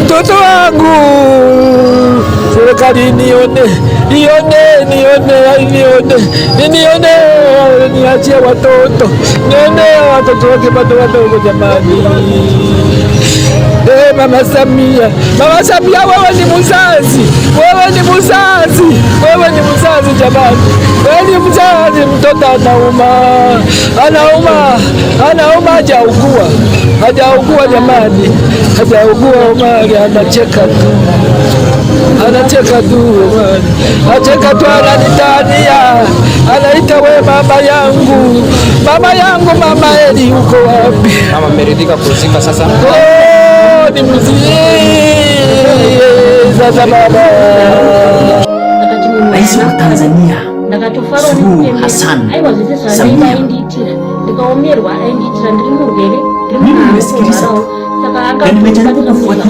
mtoto wangu, serikali nione, niachie watoto, nione watoto wake bado wadogo jamani. Mama Samia, wewe ni mzazi jamani, wewe ni mzazi. Mtoto anauma, hajaugua jamani, Omari anacheka tu, ananitania, anaita we mama yangu, mama Eli uko wapi? Mama ameridhika kuzika sasa. Ni mzee sasa baba. Rais wa Tanzania Suluhu Hassan Samia, mimi nimesikiliza na nimejaribu kufuatilia